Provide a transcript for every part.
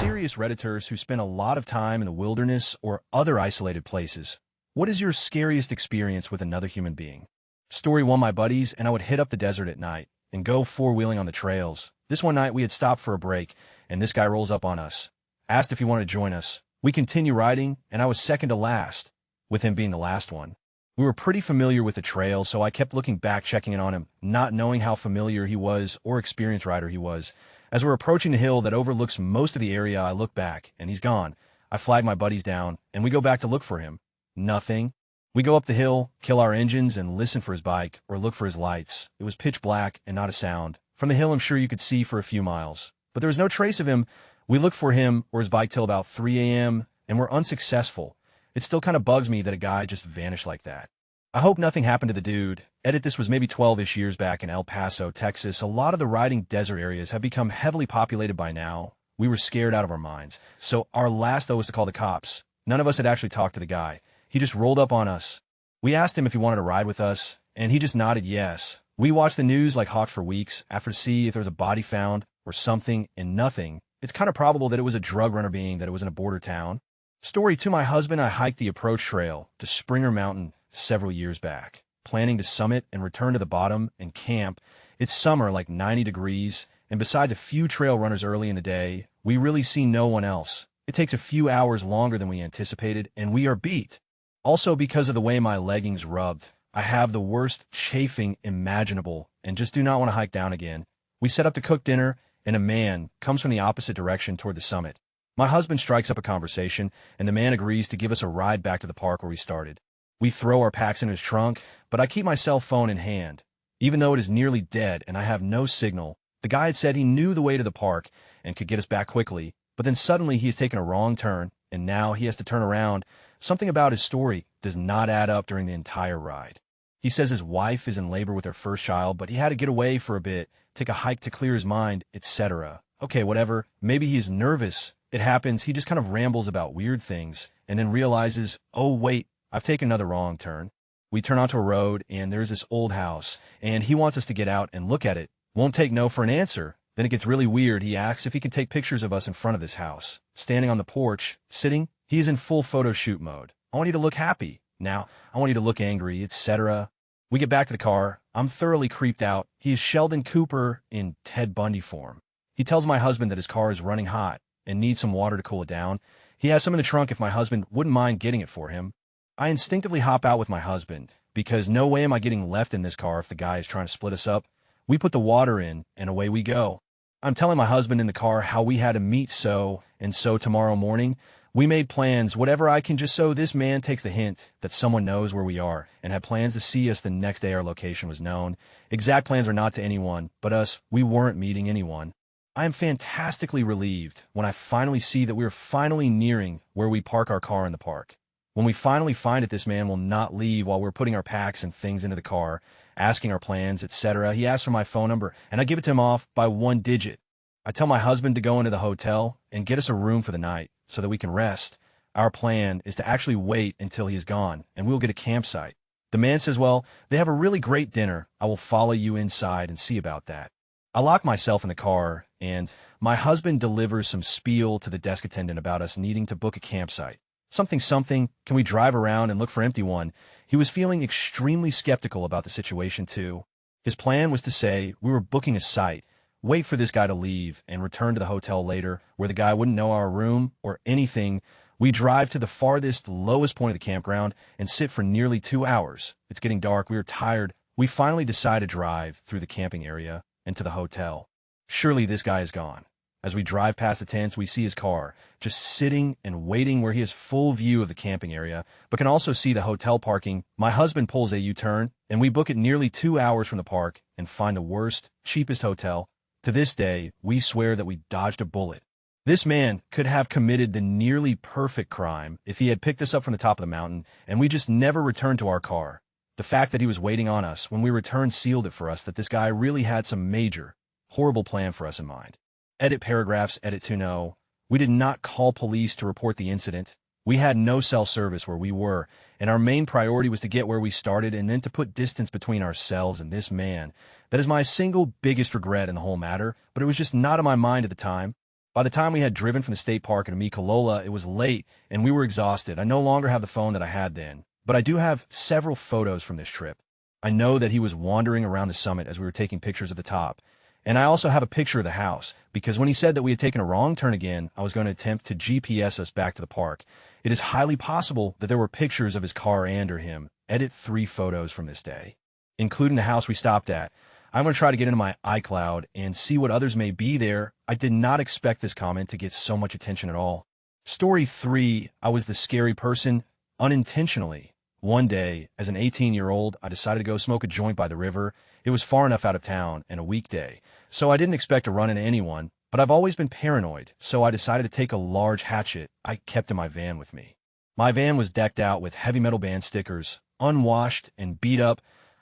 serious Redditors who spend a lot of time in the wilderness or other isolated places. What is your scariest experience with another human being? Story 1. My buddies and I would hit up the desert at night and go four-wheeling on the trails. This one night we had stopped for a break, and this guy rolls up on us. Asked if he wanted to join us. We continue riding, and I was second to last, with him being the last one. We were pretty familiar with the trail, so I kept looking back, checking in on him, not knowing how familiar he was or experienced rider he was. As we're approaching the hill that overlooks most of the area, I look back, and he's gone. I flag my buddies down, and we go back to look for him. Nothing. We go up the hill, kill our engines, and listen for his bike, or look for his lights. It was pitch black and not a sound. From the hill, I'm sure you could see for a few miles. But there was no trace of him. We looked for him or his bike till about 3 a.m., and were unsuccessful. It still kind of bugs me that a guy just vanished like that. I hope nothing happened to the dude. This was maybe 12-ish years back in El Paso, Texas. A lot of the riding desert areas have become heavily populated by now. We were scared out of our minds. So our last, though, was to call the cops. None of us had actually talked to the guy. He just rolled up on us. We asked him if he wanted to ride with us, and he just nodded yes. We watched the news like hawks for weeks after to see if there was a body found or something, and nothing. It's kind of probable that it was a drug runner, being that it was in a border town. Story 2. My husband and I hiked the approach trail to Springer Mountain several years back, planning to summit and return to the bottom and camp. It's summer, like 90 degrees, and besides a few trail runners early in the day, we really see no one else. It takes a few hours longer than we anticipated, and we are beat. Also, because of the way my leggings rubbed, I have the worst chafing imaginable and just do not want to hike down again. We set up to cook dinner, and a man comes from the opposite direction toward the summit. My husband strikes up a conversation, and the man agrees to give us a ride back to the park where we started. We throw our packs in his trunk, but I keep my cell phone in hand. Even though it is nearly dead and I have no signal, the guy had said he knew the way to the park and could get us back quickly, but then suddenly he has taken a wrong turn, and now he has to turn around. Something about his story does not add up during the entire ride. He says his wife is in labor with her first child, but he had to get away for a bit, take a hike to clear his mind, etc. Okay, whatever. Maybe he's nervous. It happens. He just kind of rambles about weird things and then realizes, oh, wait, I've taken another wrong turn. We turn onto a road, and there's this old house, and he wants us to get out and look at it. Won't take no for an answer. Then it gets really weird. He asks if he can take pictures of us in front of this house. Standing on the porch, sitting, he is in full photo shoot mode. I want you to look happy. Now, I want you to look angry, etc. We get back to the car. I'm thoroughly creeped out. He is Sheldon Cooper in Ted Bundy form. He tells my husband that his car is running hot and needs some water to cool it down. He has some in the trunk if my husband wouldn't mind getting it for him. I instinctively hop out with my husband, because no way am I getting left in this car if the guy is trying to split us up. We put the water in, and away we go. I'm telling my husband in the car how we had to meet so tomorrow morning. We made plans, whatever I can, just so this man takes the hint that someone knows where we are and had plans to see us the next day our location was known. Exact plans are not to anyone but us. We weren't meeting anyone. I am fantastically relieved when I finally see that we are finally nearing where we park our car in the park. When we finally find it, this man will not leave while we're putting our packs and things into the car, asking our plans, etc. He asks for my phone number, and I give it to him off by 1 digit. I tell my husband to go into the hotel and get us a room for the night so that we can rest. Our plan is to actually wait until he is gone, and we'll get a campsite. The man says, well, they have a really great dinner. I will follow you inside and see about that. I lock myself in the car, and my husband delivers some spiel to the desk attendant about us needing to book a campsite. Something, can we drive around and look for empty one? He was feeling extremely skeptical about the situation, too. His plan was to say we were booking a site, wait for this guy to leave, and return to the hotel later, where the guy wouldn't know our room or anything. We drive to the farthest, lowest point of the campground and sit for nearly 2 hours. It's getting dark. We are tired. We finally decide to drive through the camping area and to the hotel. Surely this guy is gone. As we drive past the tents, we see his car, just sitting and waiting where he has full view of the camping area, but can also see the hotel parking. My husband pulls a U-turn, and we book it nearly 2 hours from the park and find the worst, cheapest hotel. To this day, we swear that we dodged a bullet. This man could have committed the nearly perfect crime if he had picked us up from the top of the mountain, and we just never returned to our car. The fact that he was waiting on us when we returned sealed it for us that this guy really had some major, horrible plan for us in mind. Edit paragraphs, edit to no. We did not call police to report the incident. We had no cell service where we were, and our main priority was to get where we started and then to put distance between ourselves and this man. That is my single biggest regret in the whole matter, but it was just not in my mind at the time. By the time we had driven from the state park in Amicalola, it was late, and we were exhausted. I no longer have the phone that I had then, but I do have several photos from this trip. I know that he was wandering around the summit as we were taking pictures of the top, and I also have a picture of the house, because when he said that we had taken a wrong turn again, I was going to attempt to GPS us back to the park. It is highly possible that there were pictures of his car and or him. Edit 3 photos from this day, including the house we stopped at. I'm going to try to get into my iCloud and see what others may be there. I did not expect this comment to get so much attention at all. Story 3, I was the scary person unintentionally. One day, as an 18-year-old, I decided to go smoke a joint by the river. It was far enough out of town and a weekday, so I didn't expect to run into anyone, but I've always been paranoid, so I decided to take a large hatchet I kept in my van with me. My van was decked out with heavy metal band stickers, unwashed and beat up.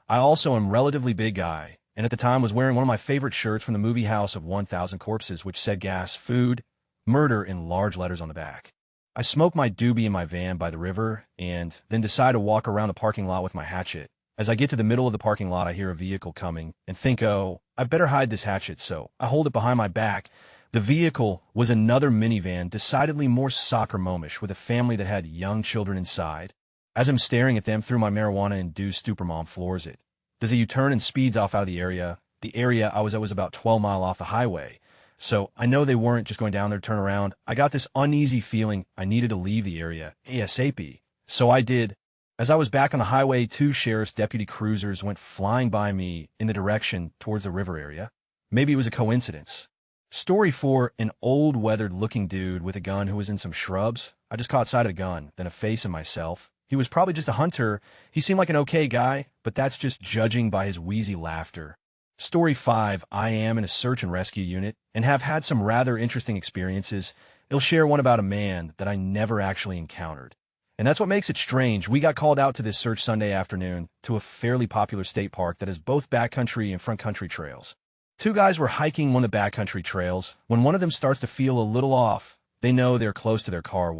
I also am a relatively big guy, and at the time was wearing one of my favorite shirts from the movie House of 1,000 Corpses, which said gas, food, murder in large letters on the back. I smoked my doobie in my van by the river, and then decide to walk around the parking lot with my hatchet. As I get to the middle of the parking lot, I hear a vehicle coming, and think, oh, I better hide this hatchet, so I hold it behind my back. The vehicle was another minivan, decidedly more soccer momish, with a family that had young children inside. As I'm staring at them through my marijuana-induced supermom floors it. Does a U-turn and speeds off out of the area. The area I was about 12 miles off the highway. So I know they weren't just going down there to turn around. I got this uneasy feeling I needed to leave the area ASAP. So I did. As I was back on the highway, 2 sheriff's deputy cruisers went flying by me in the direction towards the river area. Maybe it was a coincidence. Story 4, an old weathered-looking dude with a gun who was in some shrubs. I just caught sight of the gun, then a face of myself. He was probably just a hunter. He seemed like an okay guy, but that's just judging by his wheezy laughter. Story 5, I am in a search and rescue unit and have had some rather interesting experiences. I'll share one about a man that I never actually encountered. And that's what makes it strange. We got called out to this search Sunday afternoon to a fairly popular state park that has both backcountry and front country trails. 2 guys were hiking one of the backcountry trails. When one of them starts to feel a little off, they know they're close to their car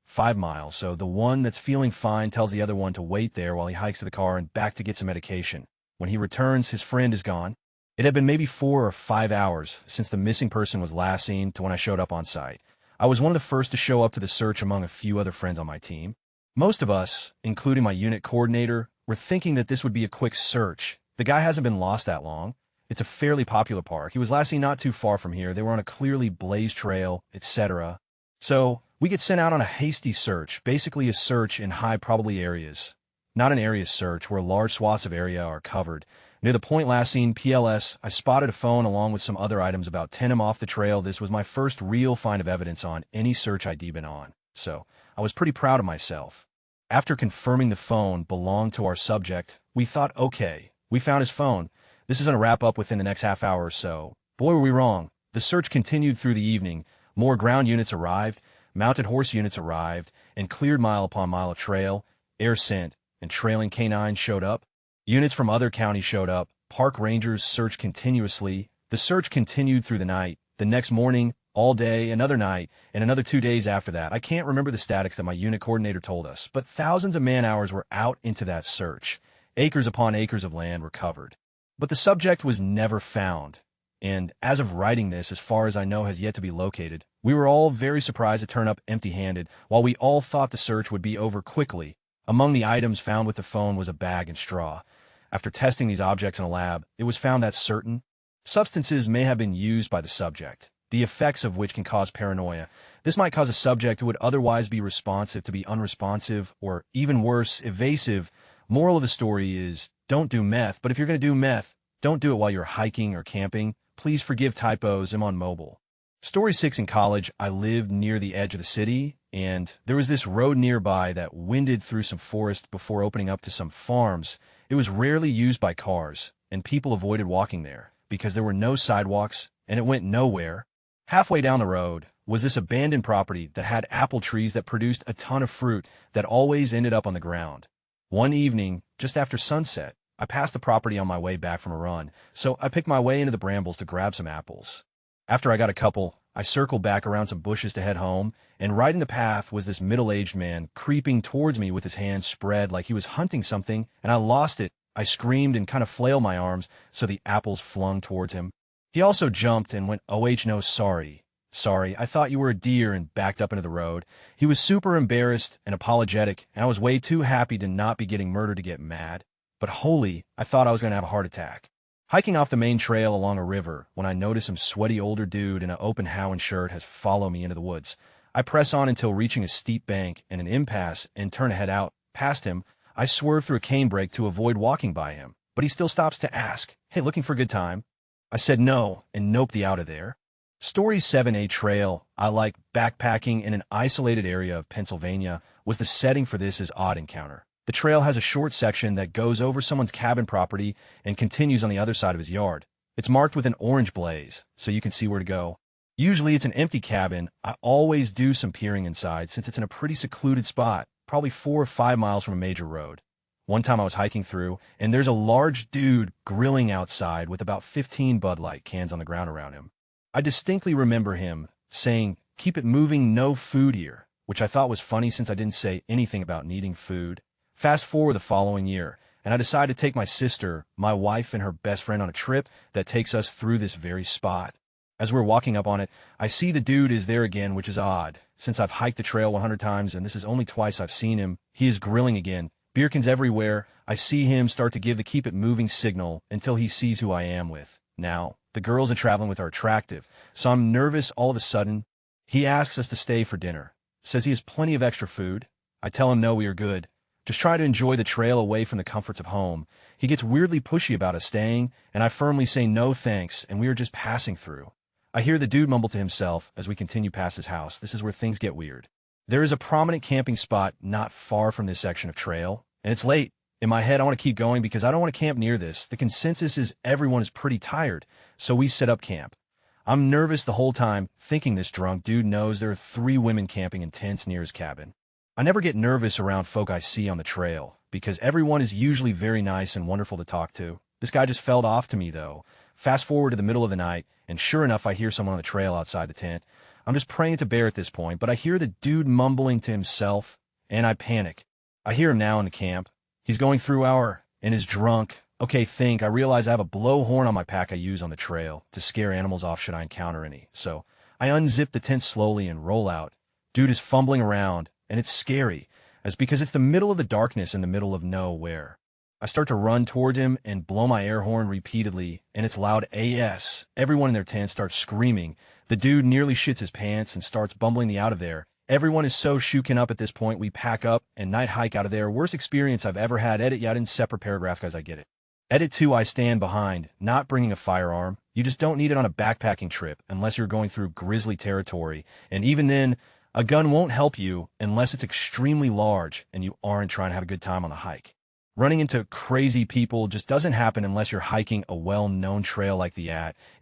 5 miles, so the one that's feeling fine tells the other one to wait there while he hikes to the car and back to get some medication. When he returns, his friend is gone. It had been maybe 4 or 5 hours since the missing person was last seen to when I showed up on site. I was one of the first to show up to the search among a few other friends on my team. Most of us, including my unit coordinator, were thinking that this would be a quick search. The guy hasn't been lost that long. It's a fairly popular park. He was last seen not too far from here. They were on a clearly blazed trail, etc. So we get sent out on a hasty search, basically a search in high probability areas. Not an area search where large swaths of area are covered. Near the point last seen, PLS, I spotted a phone along with some other items about 10 m off the trail. This was my first real find of evidence on any search I'd been on, so I was pretty proud of myself. After confirming the phone belonged to our subject, we thought, okay, we found his phone. This is going to wrap up within the next half hour or so. Boy, were we wrong. The search continued through the evening. More ground units arrived, mounted horse units arrived, and cleared mile upon mile of trail. Air sent, and trailing canines showed up. Units from other counties showed up. Park rangers searched continuously. The search continued through the night. The next morning, all day, another night, and another 2 days after that. I can't remember the statics that my unit coordinator told us, but thousands of man-hours were out into that search. Acres upon acres of land were covered. But the subject was never found, and as of writing this, as far as I know, has yet to be located. We were all very surprised to turn up empty-handed, while we all thought the search would be over quickly. Among the items found with the phone was a bag and straw. After testing these objects in a lab, it was found that certain substances may have been used by the subject, the effects of which can cause paranoia. This might cause a subject who would otherwise be responsive to be unresponsive, or even worse, evasive. Moral of the story is, don't do meth, but if you're going to do meth, don't do it while you're hiking or camping. Please forgive typos, I'm on mobile. Story 6, in college, I lived near the edge of the city, and there was this road nearby that winded through some forest before opening up to some farms. It was rarely used by cars, and people avoided walking there because there were no sidewalks, and it went nowhere. Halfway down the road was this abandoned property that had apple trees that produced a ton of fruit that always ended up on the ground. One evening, just after sunset, I passed the property on my way back from a run, so I picked my way into the brambles to grab some apples. After I got a couple, I circled back around some bushes to head home, and right in the path was this middle-aged man creeping towards me with his hands spread like he was hunting something, and I lost it. I screamed and kind of flailed my arms, so the apples flung towards him. He also jumped and went, "Oh, no, sorry." Sorry, I thought you were a deer," and backed up into the road. He was super embarrassed and apologetic, and I was way too happy to not be getting murdered to get mad. But holy, I thought I was going to have a heart attack. Hiking off the main trail along a river, when I notice some sweaty older dude in an open Howen shirt has followed me into the woods. I press on until reaching a steep bank and an impasse and turn to head out. Past him, I swerve through a cane brake to avoid walking by him, but he still stops to ask, "Hey, looking for a good time?" I said no, and noped the out of there. Story 7A Trail, I like backpacking in an isolated area of Pennsylvania, was the setting for this odd encounter. The trail has a short section that goes over someone's cabin property and continues on the other side of his yard. It's marked with an orange blaze, so you can see where to go. Usually it's an empty cabin. I always do some peering inside since it's in a pretty secluded spot, probably 4 or 5 miles from a major road. One time I was hiking through, and there's a large dude grilling outside with about 15 Bud Light cans on the ground around him. I distinctly remember him saying, "Keep it moving, no food here," which I thought was funny since I didn't say anything about needing food. Fast forward the following year, and I decided to take my sister, my wife, and her best friend on a trip that takes us through this very spot. As we're walking up on it, I see the dude is there again, which is odd, since I've hiked the trail 100 times and this is only twice I've seen him. He is grilling again, beer cans everywhere. I see him start to give the keep it moving signal until he sees who I am with. Now, the girls I'm traveling with are attractive, so I'm nervous all of a sudden. He asks us to stay for dinner, says he has plenty of extra food. I tell him no, we are good. Just try to enjoy the trail away from the comforts of home. He gets weirdly pushy about us staying, and I firmly say no thanks, and we are just passing through. I hear the dude mumble to himself as we continue past his house. This is where things get weird. There is a prominent camping spot not far from this section of trail, and it's late. In my head, I want to keep going because I don't want to camp near this. The consensus is everyone is pretty tired, so we set up camp. I'm nervous the whole time, thinking this drunk dude knows there are 3 women camping in tents near his cabin. I never get nervous around folk I see on the trail, because everyone is usually very nice and wonderful to talk to. This guy just felt off to me, though. Fast forward to the middle of the night, and sure enough, I hear someone on the trail outside the tent. I'm just praying it's a bear at this point, but I hear the dude mumbling to himself, and I panic. I hear him now in the camp. He's going through and is drunk. Okay, I realize I have a blowhorn on my pack I use on the trail to scare animals off should I encounter any. So I unzip the tent slowly and roll out. Dude is fumbling around, and it's scary, because it's the middle of the darkness in the middle of nowhere. I start to run towards him and blow my air horn repeatedly, and it's loud AS. Everyone in their tent starts screaming. The dude nearly shits his pants and starts bumbling the out of there. Everyone is so shooken up at this point, we pack up and night hike out of there. Worst experience I've ever had. Edit, yeah, I didn't separate paragraph guys, I get it. Edit 2, I stand behind, not bringing a firearm. You just don't need it on a backpacking trip unless you're going through grizzly territory, and even then, a gun won't help you unless it's extremely large and you aren't trying to have a good time on the hike. Running into crazy people just doesn't happen unless you're hiking a well-known trail like the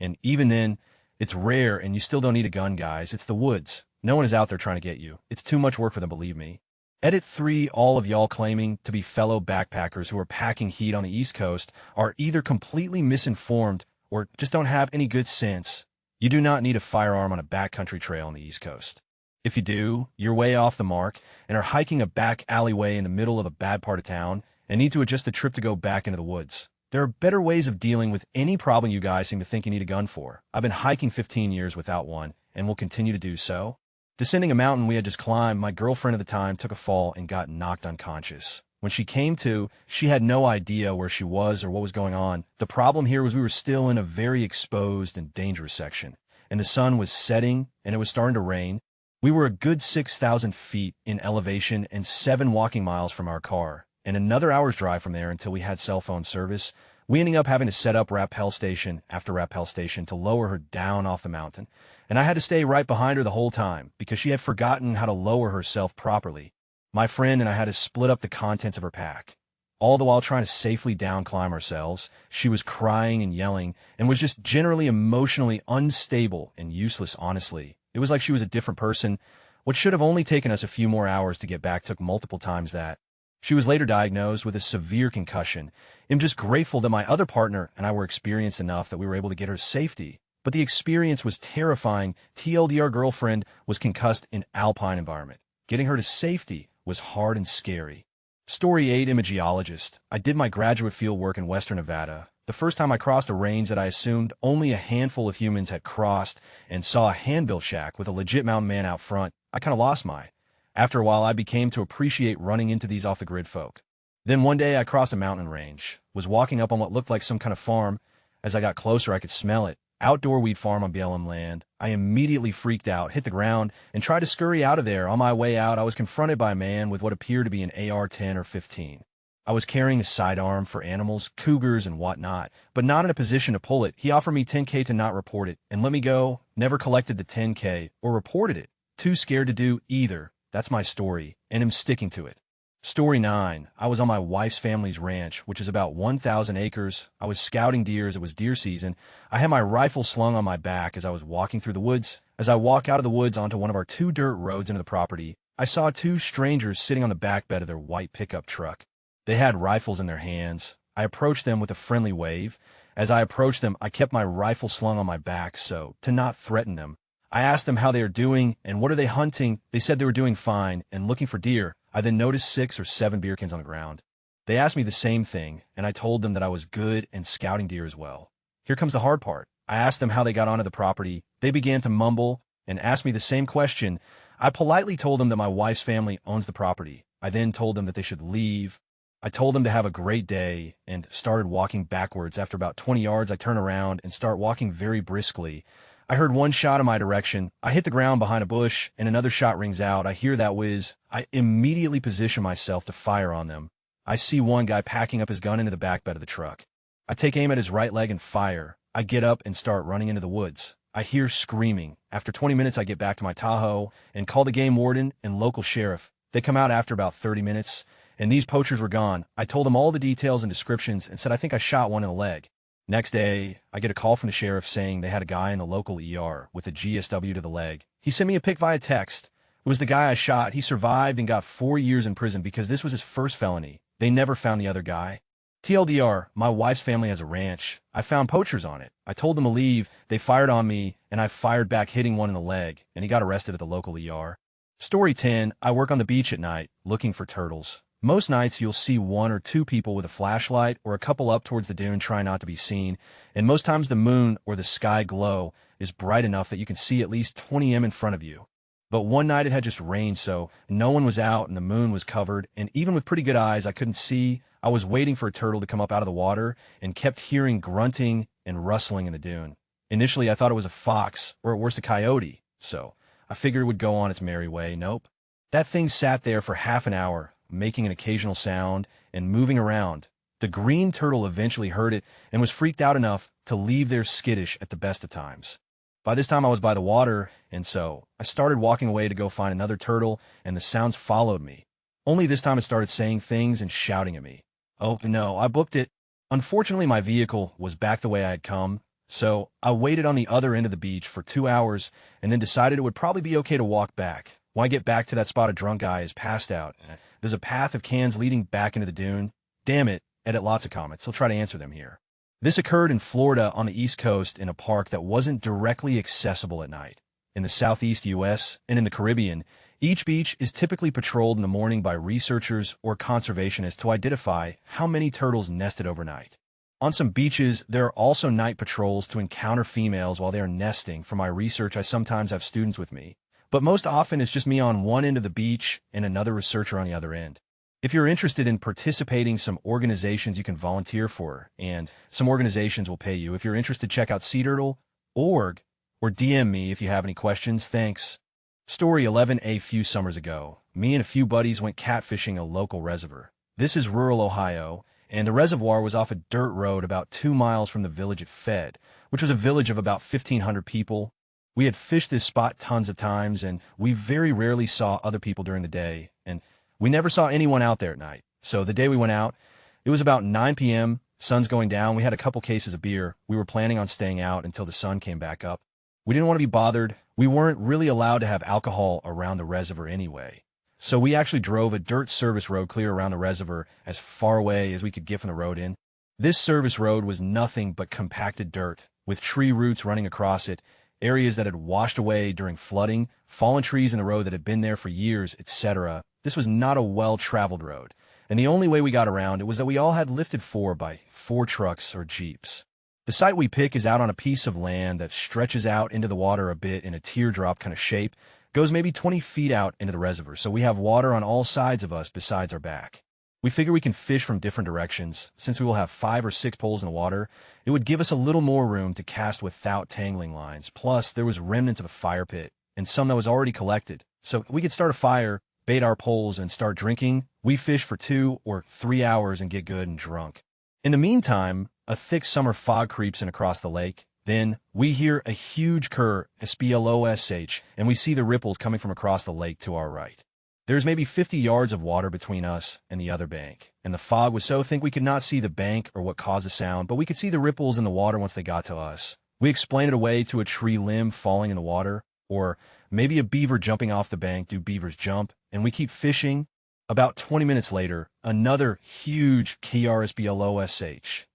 and even then, it's rare and you still don't need a gun, guys. It's the woods. No one is out there trying to get you. It's too much work for them, believe me. Edit 3, all of y'all claiming to be fellow backpackers who are packing heat on the East Coast are either completely misinformed or just don't have any good sense. You do not need a firearm on a backcountry trail on the East Coast. If you do, you're way off the mark and are hiking a back alleyway in the middle of a bad part of town and need to adjust the trip to go back into the woods. There are better ways of dealing with any problem you guys seem to think you need a gun for. I've been hiking 15 years without one and will continue to do so. Descending a mountain we had just climbed, my girlfriend at the time took a fall and got knocked unconscious. When she came to, she had no idea where she was or what was going on. The problem here was we were still in a very exposed and dangerous section, and the sun was setting and it was starting to rain. We were a good 6,000 feet in elevation and 7 walking miles from our car, and another hour's drive from there until we had cell phone service. We ended up having to set up rappel station after rappel station to lower her down off the mountain, and I had to stay right behind her the whole time because she had forgotten how to lower herself properly. My friend and I had to split up the contents of her pack. All the while trying to safely down climb ourselves, she was crying and yelling and was just generally emotionally unstable and useless, honestly. It was like she was a different person. What should have only taken us a few more hours to get back took multiple times that. She was later diagnosed with a severe concussion. I'm just grateful that my other partner and I were experienced enough that we were able to get her safety. But the experience was terrifying. TLDR girlfriend was concussed in alpine environment. Getting her to safety was hard and scary. Story 8, imageologist. I did my graduate field work in Western Nevada, The first time I crossed a range that I assumed only a handful of humans had crossed and saw a hand-built shack with a legit mountain man out front, I kind of lost my. After a while, I became to appreciate running into these off-the-grid folk. Then one day, I crossed a mountain range, was walking up on what looked like some kind of farm. As I got closer, I could smell it. Outdoor wheat farm on BLM land. I immediately freaked out, hit the ground, and tried to scurry out of there. On my way out, I was confronted by a man with what appeared to be an AR-10 or 15. I was carrying a sidearm for animals, cougars, and whatnot, but not in a position to pull it. He offered me $10K to not report it, and let me go. Never collected the $10K or reported it. Too scared to do either. That's my story, and I'm sticking to it. Story 9. I was on my wife's family's ranch, which is about 1,000 acres. I was scouting deer as it was deer season. I had my rifle slung on my back as I was walking through the woods. As I walk out of the woods onto one of our 2 dirt roads into the property, I saw 2 strangers sitting on the back bed of their white pickup truck. They had rifles in their hands. I approached them with a friendly wave. As I approached them, I kept my rifle slung on my back so to not threaten them. I asked them how they are doing and what are they hunting. They said they were doing fine and looking for deer. I then noticed 6 or 7 beer cans on the ground. They asked me the same thing, and I told them that I was good and scouting deer as well. Here comes the hard part. I asked them how they got onto the property. They began to mumble and asked me the same question. I politely told them that my wife's family owns the property. I then told them that they should leave. I told them to have a great day and started walking backwards. After about 20 yards, I turn around and start walking very briskly. I heard one shot in my direction. I hit the ground behind a bush, and another shot rings out. I hear that whiz. I immediately position myself to fire on them. I see one guy packing up his gun into the back bed of the truck. I take aim at his right leg and fire. I get up and start running into the woods. I hear screaming. After 20 minutes, I get back to my Tahoe and call the game warden and local sheriff. They come out after about 30 minutes, and these poachers were gone. I told them all the details and descriptions and said I think I shot one in the leg. Next day, I get a call from the sheriff saying they had a guy in the local ER with a GSW to the leg. He sent me a pic via text. It was the guy I shot. He survived and got 4 years in prison because this was his first felony. They never found the other guy. TLDR, my wife's family has a ranch. I found poachers on it. I told them to leave. They fired on me, and I fired back, hitting one in the leg, and he got arrested at the local ER. Story 10. I work on the beach at night, looking for turtles. Most nights you'll see 1 or 2 people with a flashlight or a couple up towards the dune trying not to be seen, and most times the moon or the sky glow is bright enough that you can see at least 20 m in front of you. But one night it had just rained, so no one was out and the moon was covered, and even with pretty good eyes I couldn't see. I was waiting for a turtle to come up out of the water and kept hearing grunting and rustling in the dune. Initially I thought it was a fox or at worst a coyote, so I figured it would go on its merry way. Nope. That thing sat there for half an hour, making an occasional sound and moving around. The green turtle eventually heard it and was freaked out enough to leave there skittish at the best of times. By this time I was by the water, and so I started walking away to go find another turtle, and the sounds followed me. Only this time it started saying things and shouting at me. Oh no, I booked it. Unfortunately, my vehicle was back the way I had come, so I waited on the other end of the beach for 2 hours and then decided it would probably be okay to walk back. When I get back to that spot, a drunk guy is passed out. There's a path of cans leading back into the dune. Damn it, edit lots of comments. I'll try to answer them here. This occurred in Florida on the East Coast in a park that wasn't directly accessible at night. In the Southeast U.S. and in the Caribbean, each beach is typically patrolled in the morning by researchers or conservationists to identify how many turtles nested overnight. On some beaches, there are also night patrols to encounter females while they are nesting. For my research, I sometimes have students with me, but most often it's just me on one end of the beach and another researcher on the other end. If you're interested in participating, some organizations you can volunteer for, and some organizations will pay you. If you're interested, check out SeaTurtle.org or DM me if you have any questions. Thanks. Story 11. A few summers ago, me and a few buddies went catfishing a local reservoir. This is rural Ohio, and the reservoir was off a dirt road about 2 miles from the village it fed, which was a village of about 1,500 people. We had fished this spot tons of times, and we very rarely saw other people during the day, and we never saw anyone out there at night. So the day we went out, it was about 9 p.m., sun's going down. We had a couple cases of beer. We were planning on staying out until the sun came back up. We didn't want to be bothered. We weren't really allowed to have alcohol around the reservoir anyway. So we actually drove a dirt service road clear around the reservoir as far away as we could get from the road in. This service road was nothing but compacted dirt, with tree roots running across it, areas that had washed away during flooding, fallen trees in the road that had been there for years, etc. This was not a well-traveled road. and the only way we got around it was that we all had lifted 4x4 trucks or jeeps. The site we pick is out on a piece of land that stretches out into the water a bit in a teardrop kind of shape, goes maybe 20 feet out into the reservoir, so we have water on all sides of us besides our back. We figure we can fish from different directions. Since we will have 5 or 6 poles in the water, it would give us a little more room to cast without tangling lines. Plus, there was remnants of a fire pit, and some that was already collected. So we could start a fire, bait our poles, and start drinking. We fish for 2 or 3 hours and get good and drunk. In the meantime, a thick summer fog creeps in across the lake. Then we hear a huge cur, splosh, and we see the ripples coming from across the lake to our right. There's maybe 50 yards of water between us and the other bank, and the fog was so thick we could not see the bank or what caused the sound, but we could see the ripples in the water once they got to us. We explain it away to a tree limb falling in the water, or maybe a beaver jumping off the bank. Do beavers jump? And we keep fishing. About 20 minutes later, another huge scariest,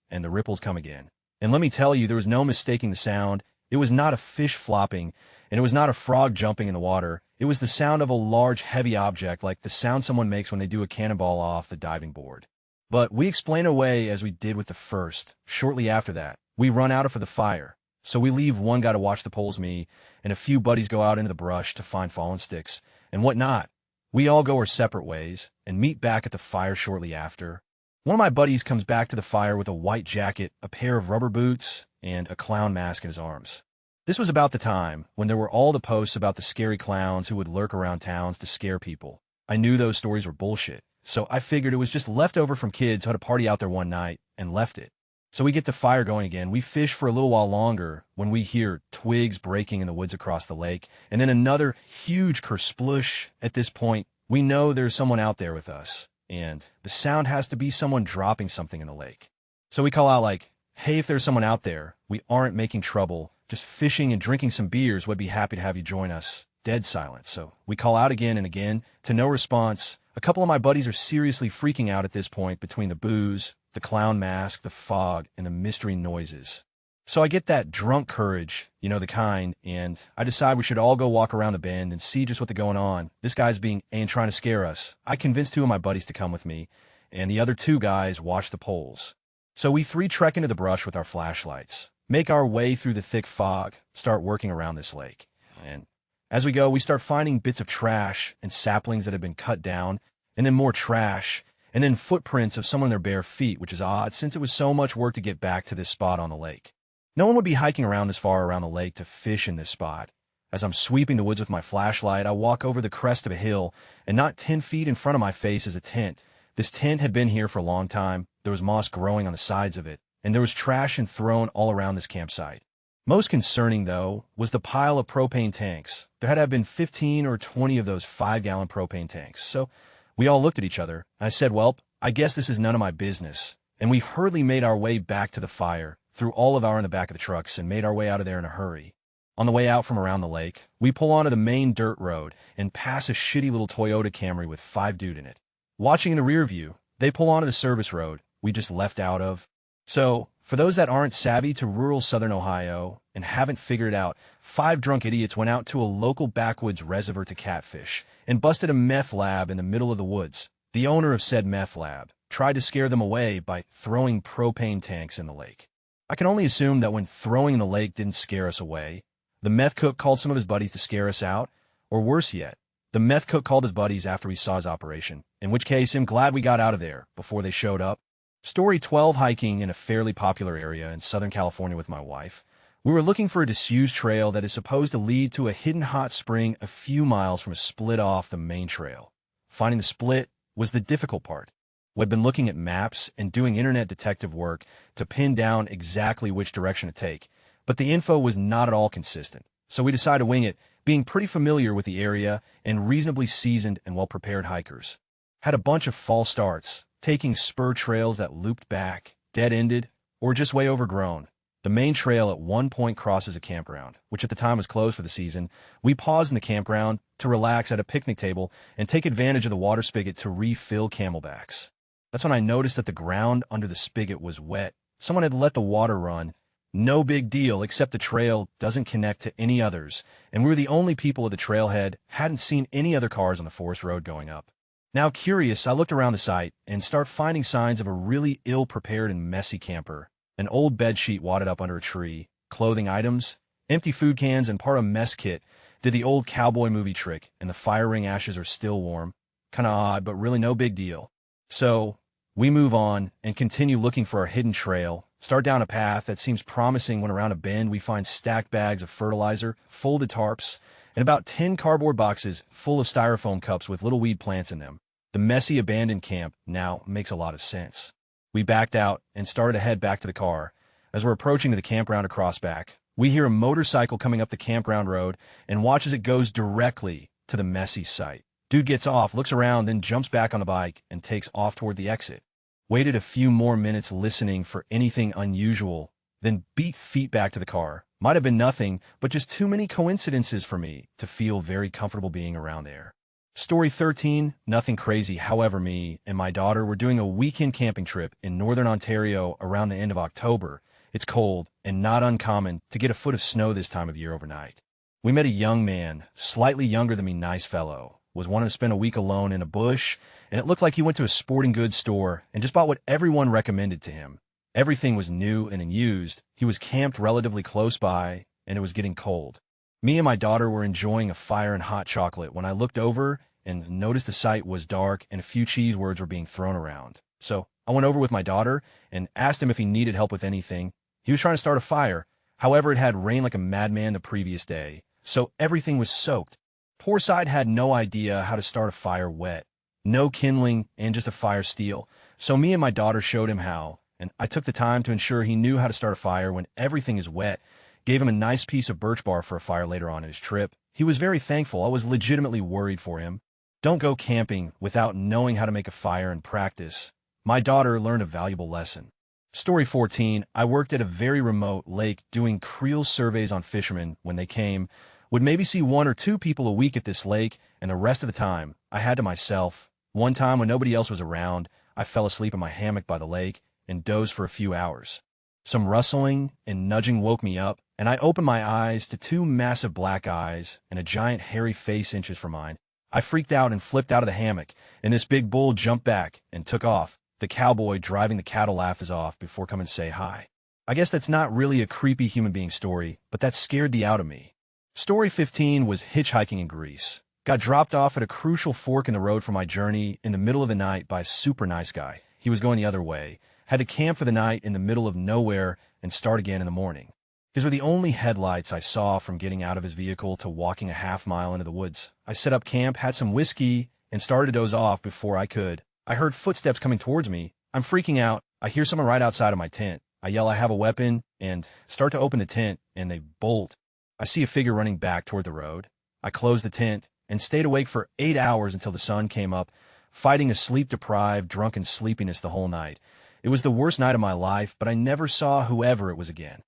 and the ripples come again. And let me tell you, there was no mistaking the sound. It was not a fish flopping, and it was not a frog jumping in the water. It was the sound of a large, heavy object, like the sound someone makes when they do a cannonball off the diving board. But we explain away as we did with the first. Shortly after that, we run out for the fire. So we leave one guy to watch the poles, me, and a few buddies go out into the brush to find fallen sticks and whatnot. We all go our separate ways and meet back at the fire shortly after. One of my buddies comes back to the fire with a white jacket, a pair of rubber boots, and a clown mask in his arms. This was about the time when there were all the posts about the scary clowns who would lurk around towns to scare people. I knew those stories were bullshit, so I figured it was just leftover from kids who had a party out there one night and left it. So we get the fire going again. We fish for a little while longer when we hear twigs breaking in the woods across the lake, and then another huge kersplush. At this point, we know there's someone out there with us, and the sound has to be someone dropping something in the lake. So we call out like, hey, if there's someone out there, we aren't making trouble, just fishing and drinking some beers, would be happy to have you join us. Dead silence. So we call out again and again, to no response. A couple of my buddies are seriously freaking out at this point between the booze, the clown mask, the fog, and the mystery noises. So I get that drunk courage, you know, the kind, and I decide we should all go walk around the bend and see just what's going on. This guy's being and trying to scare us. I convinced 2 of my buddies to come with me, and the other 2 guys watch the poles. So we 3 trek into the brush with our flashlights, make our way through the thick fog, start working around this lake. And as we go, we start finding bits of trash and saplings that have been cut down, and then more trash, and then footprints of someone in their bare feet, which is odd since it was so much work to get back to this spot on the lake. No one would be hiking around this far around the lake to fish in this spot. As I'm sweeping the woods with my flashlight, I walk over the crest of a hill, and not 10 feet in front of my face is a tent. This tent had been here for a long time. There was moss growing on the sides of it, and there was trash and thrown all around this campsite. Most concerning, though, was the pile of propane tanks. There had to have been 15 or 20 of those 5-gallon propane tanks. So we all looked at each other. I said, well, I guess this is none of my business. And we hurriedly made our way back to the fire, threw all of our in the back of the trucks, and made our way out of there in a hurry. On the way out from around the lake, we pull onto the main dirt road and pass a shitty little Toyota Camry with 5 dudes in it. Watching in the rear view, they pull onto the service road we just left out of. So, for those that aren't savvy to rural southern Ohio and haven't figured it out, 5 drunk idiots went out to a local backwoods reservoir to catfish and busted a meth lab in the middle of the woods. The owner of said meth lab tried to scare them away by throwing propane tanks in the lake. I can only assume that when throwing in the lake didn't scare us away, the meth cook called some of his buddies to scare us out, or worse yet, the meth cook called his buddies after we saw his operation, in which case I'm glad we got out of there before they showed up. Story 12, hiking in a fairly popular area in Southern California with my wife. We were looking for a disused trail that is supposed to lead to a hidden hot spring a few miles from a split off the main trail. Finding the split was the difficult part. We had been looking at maps and doing internet detective work to pin down exactly which direction to take, but the info was not at all consistent. So we decided to wing it, being pretty familiar with the area and reasonably seasoned and well-prepared hikers. Had a bunch of false starts, taking spur trails that looped back, dead-ended, or just way overgrown. The main trail at one point crosses a campground, which at the time was closed for the season. We paused in the campground to relax at a picnic table and take advantage of the water spigot to refill Camelbacks. That's when I noticed that the ground under the spigot was wet. Someone had let the water run. No big deal, except the trail doesn't connect to any others, and we were the only people at the trailhead, hadn't seen any other cars on the forest road going up. Now curious, I looked around the site and start finding signs of a really ill-prepared and messy camper. An old bedsheet wadded up under a tree, clothing items, empty food cans, and part of a mess kit did the old cowboy movie trick, and the fire ring ashes are still warm. Kinda odd, but really no big deal. So, we move on and continue looking for our hidden trail, start down a path that seems promising when around a bend we find stacked bags of fertilizer, folded tarps, and about 10 cardboard boxes full of styrofoam cups with little weed plants in them. The messy abandoned camp now makes a lot of sense. We backed out and started to head back to the car. As we're approaching the campground across back, we hear a motorcycle coming up the campground road and watch as it goes directly to the messy site. Dude gets off, looks around, then jumps back on the bike and takes off toward the exit. Waited a few more minutes listening for anything unusual, then beat feet back to the car. Might have been nothing, but just too many coincidences for me to feel very comfortable being around there. Story 13, nothing crazy. However, me and my daughter were doing a weekend camping trip in northern Ontario around the end of October. It's cold and not uncommon to get a foot of snow this time of year overnight. We met a young man, slightly younger than me, nice fellow, was wanting to spend a week alone in a bush, and it looked like he went to a sporting goods store and just bought what everyone recommended to him. Everything was new and unused. He was camped relatively close by, and it was getting cold. Me and my daughter were enjoying a fire and hot chocolate when I looked over and noticed the site was dark and a few cheese words were being thrown around. So I went over with my daughter and asked him if he needed help with anything. He was trying to start a fire. However, it had rained like a madman the previous day, so everything was soaked. Poor side had no idea how to start a fire wet. No kindling and just a fire steel. So me and my daughter showed him how. And I took the time to ensure he knew how to start a fire when everything is wet, gave him a nice piece of birch bark for a fire later on in his trip. He was very thankful. I was legitimately worried for him. Don't go camping without knowing how to make a fire and practice. My daughter learned a valuable lesson. Story 14, I worked at a very remote lake doing creel surveys on fishermen. When they came, would maybe see 1 or 2 people a week at this lake, and the rest of the time, I had to myself. One time when nobody else was around, I fell asleep in my hammock by the lake and dozed for a few hours. Some rustling and nudging woke me up, and I opened my eyes to 2 massive black eyes and a giant hairy face inches from mine. I freaked out and flipped out of the hammock, and this big bull jumped back and took off. The cowboy driving the cattle laugh is off before coming to say hi. I guess that's not really a creepy human being story, but that scared the out of me. Story 15 was hitchhiking in Greece. Got dropped off at a crucial fork in the road for my journey in the middle of the night by a super nice guy. He was going the other way. Had to camp for the night in the middle of nowhere and start again in the morning. His were the only headlights I saw from getting out of his vehicle to walking a half mile into the woods. I set up camp, had some whiskey, and started to doze off before I could. I heard footsteps coming towards me. I'm freaking out. I hear someone right outside of my tent. I yell I have a weapon and start to open the tent, and they bolt. I see a figure running back toward the road. I closed the tent and stayed awake for 8 hours until the sun came up, fighting a sleep-deprived, drunken sleepiness the whole night. It was the worst night of my life, but I never saw whoever it was again.